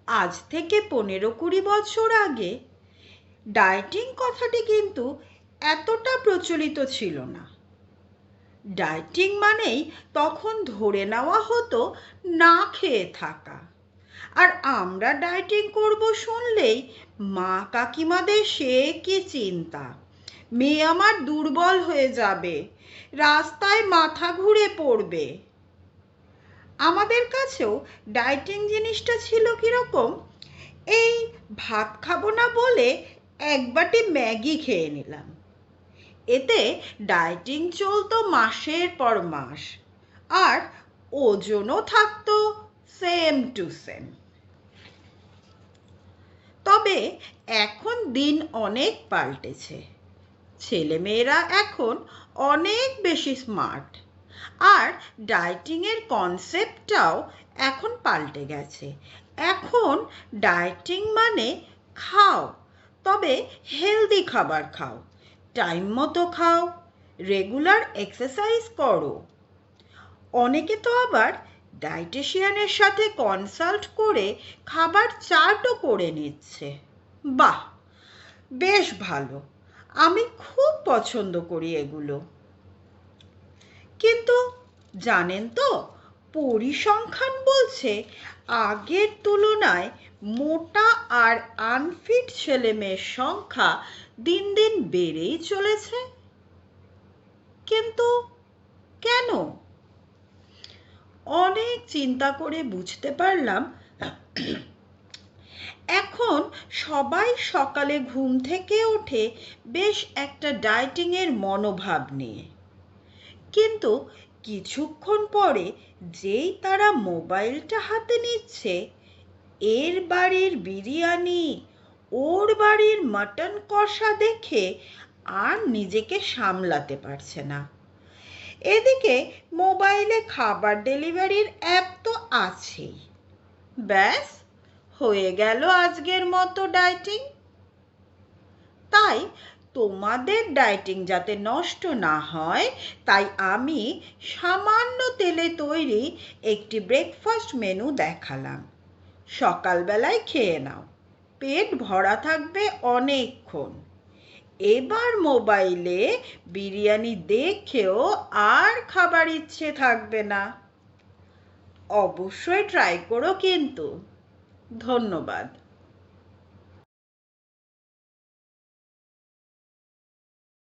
আজ থেকে 15-20 বছর আগে ডায়েটিং কথাটি কিন্তু এতটা প্রচলিত ছিল না। ডায়েটিং মানেই তখন ধরে নেওয়া হতো না খেয়ে থাকা। আর আমরা ডায়েটিং করব শুনলেই মা কাকিমাদের সে কি চিন্তা, মেয়ে আমার দুর্বল হয়ে যাবে, রাস্তায় মাথা ঘুরে পড়বে। আমাদের কাছেও ডায়েটিং জিনিসটা ছিল কিরকম, এই ভাত খাবো না বলে এক বাটি ম্যাগি খেয়ে নিলাম, এতে ডায়েটিং চলতো মাসের পর মাস, আর ওজনও থাকতো সেম টু সেম। তবে এখন দিন অনেক পাল্টেছে, ছেলেমেয়েরা এখন অনেক বেশি স্মার্ট, আর ডায়েটিংয়ের কনসেপ্টটাও এখন পাল্টে গেছে। এখন ডায়েটিং মানে খাও, তবে হেলদি খাবার খাও, টাইম মতো খাও, রেগুলার এক্সারসাইজ করো। অনেকে তো আবার ডায়েটিশিয়ানের সাথে কনসাল্ট করে খাবার চার্টও করে নিচ্ছে। বাহ, বেশ ভালো, আমি খুব পছন্দ করি এগুলো। কিন্তু জানেন তো, পরিসংখ্যান বলছে আগের তুলনায় মোটা আর আনফিট ছেলেমেয়ের সংখ্যা দিন দিন বেড়েই চলেছে। কিন্তু কেন? অনেক চিন্তা করে বুঝতে পারলাম, এখন সবাই সকালে ঘুম থেকে ওঠে বেশ একটা ডায়েটিংয়ের মনোভাব নিয়ে, কিন্তু কিছুক্ষণ পরে যেই তারা মোবাইলটা হাতে নিচ্ছে, এর বাড়ির বিরিয়ানি, ওর বাড়ির মাটন কষা দেখে আর নিজেকে সামলাতে পারছে না। এদিকে মোবাইলে খাবার ডেলিভারির অ্যাপ তো আছেই, ব্যাস হয়ে গেল আজকের মতো ডায়েটিং। তাই তোমাদের ডায়েটিং যাতে নষ্ট না হয়, তাই আমি সামান্য তেলে তৈরি একটি ব্রেকফাস্ট মেনু দেখালাম। সকালবেলায় খেয়ে নাও, পেট ভরা থাকবে অনেকক্ষণ। এবার মোবাইলে বিরিয়ানি দেখেও আর খাবার ইচ্ছে থাকবে না। অবশ্যই ট্রাই করো কিন্তু। ধন্যবাদ।